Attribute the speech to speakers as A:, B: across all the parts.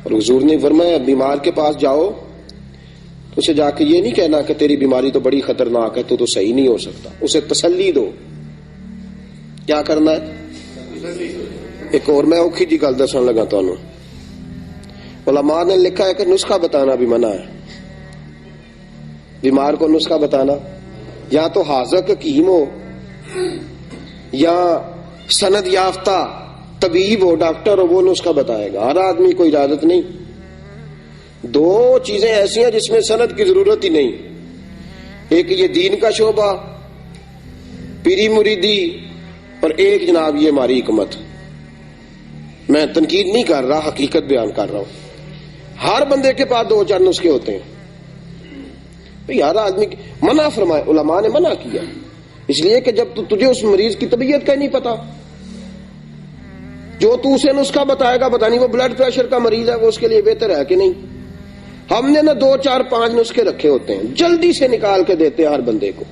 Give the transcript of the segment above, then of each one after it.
A: اور حضور نے فرمایا بیمار کے پاس جاؤ تو اسے جا کے یہ نہیں کہنا کہ تیری بیماری تو بڑی خطرناک ہے تو صحیح نہیں ہو سکتا، اسے تسلی دو. کیا کرنا ہے؟ ایک اور میں اوکھی جی گل دسن لگا تمہیں. علماء نے لکھا ہے کہ نسخہ بتانا بھی منع ہے. بیمار کو نسخہ بتانا، یا تو حاذق حکیم ہو یا سند یافتہ طبیب ہو، ڈاکٹر ہو، وہ نسخہ بتائے گا. ہر آدمی کو اجازت نہیں. دو چیزیں ایسی ہیں جس میں سند کی ضرورت ہی نہیں. ایک یہ دین کا شعبہ پیری مریدی، اور ایک جناب یہ ہماری حکمت. میں تنقید نہیں کر رہا، حقیقت بیان کر رہا ہوں. ہر بندے کے پاس دو چار نسخے ہوتے ہیں. ہر آدمی منع فرمائے، علماء نے منع کیا، اس لیے کہ جب تجھے اس مریض کی طبیعت کا نہیں پتا، جو تو اسے نسخہ بتائے گا، پتہ نہیں وہ بلڈ پریشر کا مریض ہے، وہ اس کے لیے بہتر ہے کہ نہیں. ہم نے نا 2 4 5 نسخے رکھے ہوتے ہیں، جلدی سے نکال کے دیتے ہیں ہر بندے کو.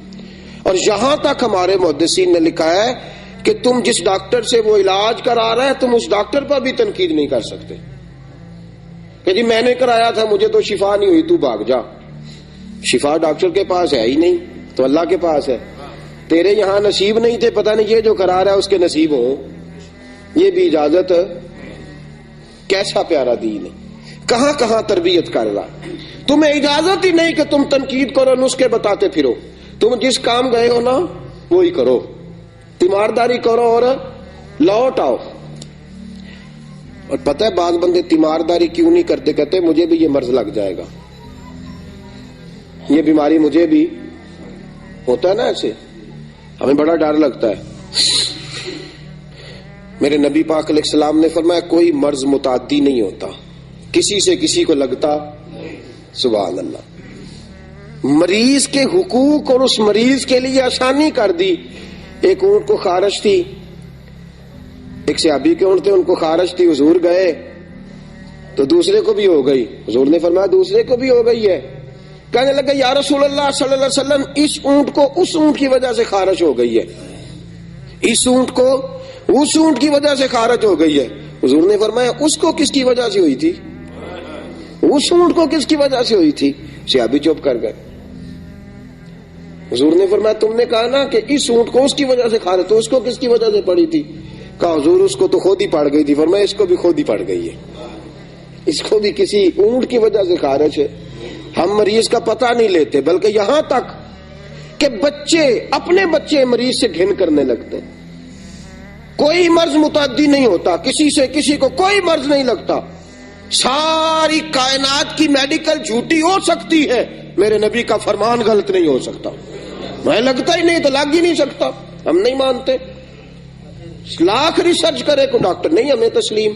A: اور یہاں تک ہمارے محدثین نے لکھا ہے کہ تم جس ڈاکٹر سے وہ علاج کرا رہا ہے، تم اس ڈاکٹر پر بھی تنقید نہیں کر سکتے کہ جی میں نے کرایا تھا مجھے تو شفا نہیں ہوئی، تو بھاگ جا. شفا ڈاکٹر کے پاس ہے ہی نہیں تو اللہ کے پاس ہے. تیرے یہاں نصیب نہیں تھے، پتہ نہیں یہ جو کرا رہا ہے اس کے نصیب ہوں. یہ بھی اجازت. کیسا پیارا دین ہے، کہاں کہاں تربیت کر رہا. تمہیں اجازت ہی نہیں کہ تم تنقید کرو، نسخے بتاتے پھرو. تم جس کام گئے ہو نا وہی کرو، تیمارداری کرو اور لوٹ آؤ. اور پتہ ہے بعض بندے تیمارداری کیوں نہیں کرتے؟ کہتے مجھے بھی یہ مرض لگ جائے گا، یہ بیماری مجھے بھی ہوتا ہے نا. ایسے ہمیں بڑا ڈر لگتا ہے. میرے نبی پاک علیہ السلام نے فرمایا کوئی مرض متعدی نہیں ہوتا، کسی سے کسی کو لگتا. سبحان اللہ. مریض کے حقوق اور اس مریض کے لیے آسانی کر دی. ایک اونٹ کو خارش تھی، ایک صحابی کے اونٹ تھے، ان کو خارش تھی، حضور گئے تو دوسرے کو بھی ہو گئی. حضور نے فرمایا دوسرے کو بھی ہو گئی ہے. کہنے لگا یا رسول اللہ صلی اللہ علیہ وسلم اس اونٹ کو اس اونٹ کی وجہ سے خارش ہو گئی ہے، اس اونٹ کو اس اونٹ کی وجہ سے خارش ہو گئی ہے. حضور نے فرمایا اس کو کس کی وجہ سے ہوئی تھی؟ اس اونٹ کو کس کی وجہ سے ہوئی تھی؟ صحابی چپ کر گئے. حضور نے فرمایا تم نے کہا نا کہ اس اونٹ کو اس کی وجہ سے خارش، تو اس کو کس کی وجہ سے پڑی تھی؟ کہا حضور اس کو تو خود ہی پڑ گئی تھی. فرمایا اس کو بھی خود ہی پڑ گئی ہے، اس کو بھی کسی اونٹ کی وجہ سے خارش ہے. ہم مریض کا پتہ نہیں لیتے، بلکہ یہاں تک کہ بچے اپنے بچے مریض سے گھن کرنے لگتے. کوئی مرض متعدی نہیں ہوتا، کسی سے کسی کو کوئی مرض نہیں لگتا. ساری کائنات کی میڈیکل جھوٹی ہو سکتی ہے، میرے نبی کا فرمان غلط نہیں ہو سکتا. میں لگتا ہی نہیں تو لگ ہی نہیں سکتا. ہم نہیں مانتے. لاکھ ریسرچ کرے کو ڈاکٹر نہیں ہمیں تسلیم.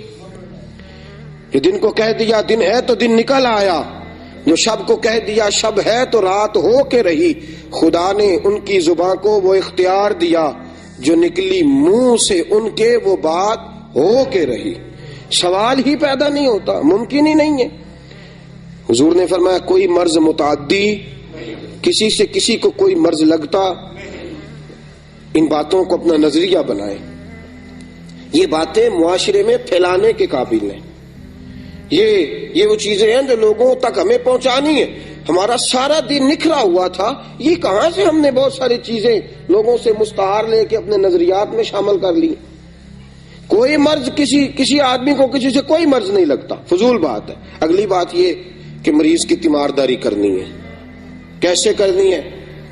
A: جو دن کو کہہ دیا دن ہے تو دن نکل آیا، جو شب کو کہہ دیا شب ہے تو رات ہو کے رہی. خدا نے ان کی زباں کو وہ اختیار دیا، جو نکلی منہ سے ان کے وہ بات ہو کے رہی. سوال ہی پیدا نہیں ہوتا، ممکن ہی نہیں ہے. حضور نے فرمایا کوئی مرض متعدی، کسی سے کسی کو کوئی مرض لگتا. ان باتوں کو اپنا نظریہ بنائیں. یہ باتیں معاشرے میں پھیلانے کے قابل ہیں. یہ وہ چیزیں ہیں جو لوگوں تک ہمیں پہنچانی ہے. ہمارا سارا دن نکھرا ہوا تھا، یہ کہاں سے ہم نے بہت ساری چیزیں لوگوں سے مستعار لے کے اپنے نظریات میں شامل کر لی. کوئی مرض کسی آدمی کو کسی سے کوئی مرض نہیں لگتا، فضول بات ہے. اگلی بات یہ کہ مریض کی تیمارداری کرنی ہے. کیسے کرنی ہے؟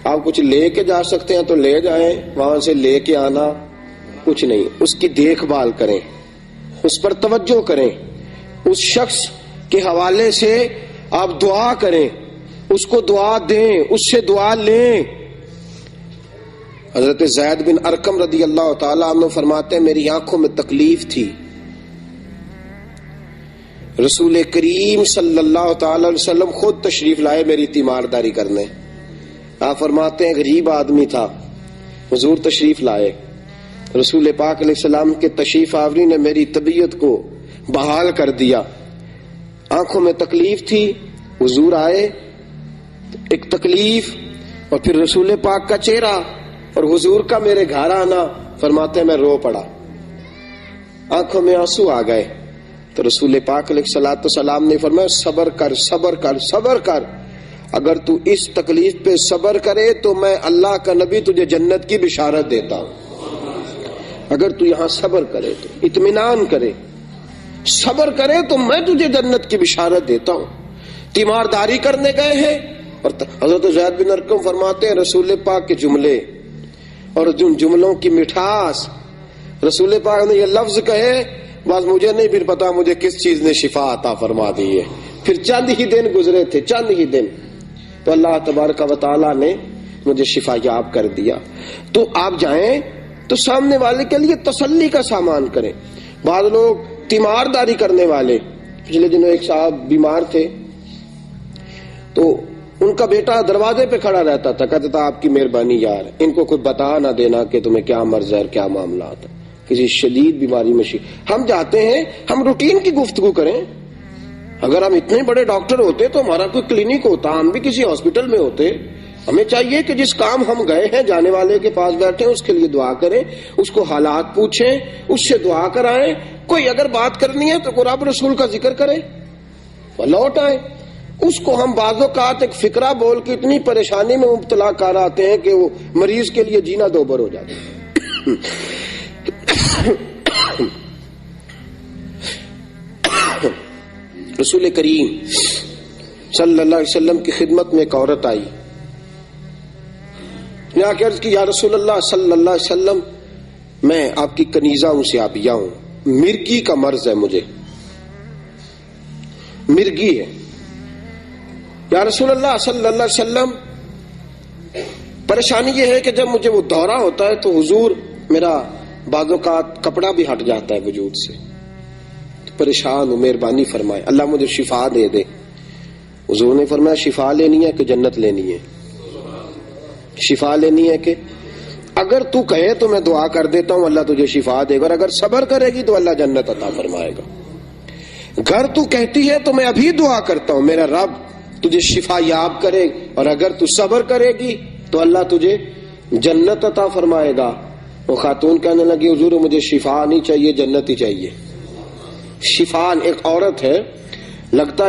A: آپ کچھ لے کے جا سکتے ہیں تو لے جائیں، وہاں سے لے کے آنا کچھ نہیں. اس کی دیکھ بھال کریں، اس پر توجہ کریں، اس شخص کے حوالے سے آپ دعا کریں، اس کو دعا دیں، اس سے دعا لیں. حضرت زید بن ارقم رضی اللہ تعالیٰ عنہ فرماتے ہیں میری آنکھوں میں تکلیف تھی، رسول کریم صلی اللہ تعالی علیہ وسلم خود تشریف لائے میری تیمارداری کرنے. آپ فرماتے ہیں غریب آدمی تھا، حضور تشریف لائے. رسول پاک علیہ السلام کے تشریف آوری نے میری طبیعت کو بحال کر دیا. آنکھوں میں تکلیف تھی، حضور آئے، ایک تکلیف اور پھر رسول پاک کا چہرہ اور حضور کا میرے گھر آنا. فرماتے ہیں میں رو پڑا، آنکھوں میں آنسو آ گئے. تو رسول پاک علیہ الصلوۃ والسلام نے فرمایا صبر کر صبر کر صبر کر، اگر تو اس تکلیف پہ صبر کرے تو میں اللہ کا نبی تجھے جنت کی بشارت دیتا ہوں۔ اگر تو یہاں صبر کرے تو اطمینان کرے صبر کرے تو میں تجھے جنت کی بشارت دیتا ہوں۔ تیمارداری کرنے گئے ہیں اور حضرت زید بن ارقم فرماتے ہیں رسول پاک کے جملے اور جن جملوں کی مٹھاس، رسول پاک نے یہ لفظ کہے بس مجھے نہیں پھر پتا مجھے کس چیز نے شفا عطا فرما دی ہے۔ پھر چند ہی دن گزرے تھے، چند ہی دن، تو اللہ تبارک و تعالیٰ نے مجھے شفا یاب کر دیا۔ تو آپ جائیں تو سامنے والے کے لیے تسلی کا سامان کریں۔ بعض لوگ تیمارداری کرنے والے، پچھلے دنوں ایک صاحب بیمار تھے تو ان کا بیٹا دروازے پہ کھڑا رہتا تھا، کہتا تھا آپ کی مہربانی یار ان کو کوئی بتا نہ دینا کہ تمہیں کیا مرض ہے اور کیا معاملات ہے، کسی شدید بیماری میں ہم چاہتے ہیں ہم روٹین کی گفتگو کریں۔ اگر ہم اتنے بڑے ڈاکٹر ہوتے تو ہمارا کوئی کلینک ہوتا، ہم بھی کسی ہاسپٹل میں ہوتے۔ ہمیں چاہیے کہ جس کام ہم گئے ہیں جانے والے کے پاس بیٹھے اس کے لیے دعا کریں، اس کو حالات پوچھیں، اس سے دعا کرائیں۔ کوئی اگر بات کرنی ہے تو قرآن رسول کا ذکر کریں، لوٹ آئیں۔ اس کو ہم بعض اوقات ایک فکرہ بول کے اتنی پریشانی میں مبتلا کر آتے ہیں کہ وہ مریض کے لیے جینا دوبر ہو جاتا ہے۔ رسول کریم صلی اللہ علیہ وسلم کی خدمت میں ایک عورت آئی، نے آ کے عرض کی یا رسول اللہ صلی اللہ علیہ وسلم میں آپ کی کنیزہ ہوں، سیابیہ ہوں، مرگی کا مرض ہے، مجھے مرگی ہے۔ یا رسول اللہ صلی اللہ علیہ وسلم پریشانی یہ ہے کہ جب مجھے وہ دورہ ہوتا ہے تو حضور میرا بعض اوقات کپڑا بھی ہٹ جاتا ہے وجود سے، پریشان ہوں، مہربانی فرمائے اللہ مجھے شفا دے دے۔ حضور نے فرمایا شفا لینی ہے کہ جنت لینی ہے؟ شفا لینی ہے کہ اگر تو کہے تو میں دعا کر دیتا ہوں اللہ تجھے شفا دے گا، اور اگر صبر کرے گی تو اللہ جنت عطا فرمائے گا۔ اگر تو کہتی ہے تو میں ابھی دعا کرتا ہوں میرا رب تجھے شفا یاب کرے، اور اگر تو صبر کرے گی تو اللہ تجھے جنت عطا فرمائے گا۔ وہ خاتون کہنے لگی حضور مجھے شفا نہیں چاہیے، جنت ہی چاہیے۔ شفا ایک عورت ہے، لگتا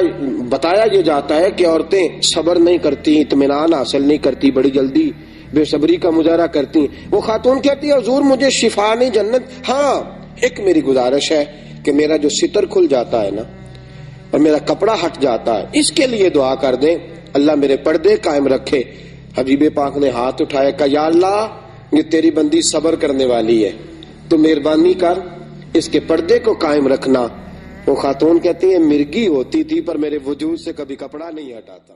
A: بتایا یہ جاتا ہے کہ عورتیں صبر نہیں کرتی، اطمینان حاصل نہیں کرتی، بڑی جلدی بے صبری کا مظاہرہ کرتی۔ وہ خاتون کہتی ہے حضور مجھے شفا نہیں جنت، ہاں ایک میری گزارش ہے کہ میرا جو ستر کھل جاتا ہے نا اور میرا کپڑا ہٹ جاتا ہے اس کے لیے دعا کر دیں اللہ میرے پردے قائم رکھے۔ حبیب پاک نے ہاتھ اٹھایا کہ یا اللہ یہ تیری بندی صبر کرنے والی ہے، تو مہربانی کر اس کے پردے کو قائم رکھنا۔ وہ خاتون کہتی ہے مرگی ہوتی تھی پر میرے وجود سے کبھی کپڑا نہیں ہٹاتا۔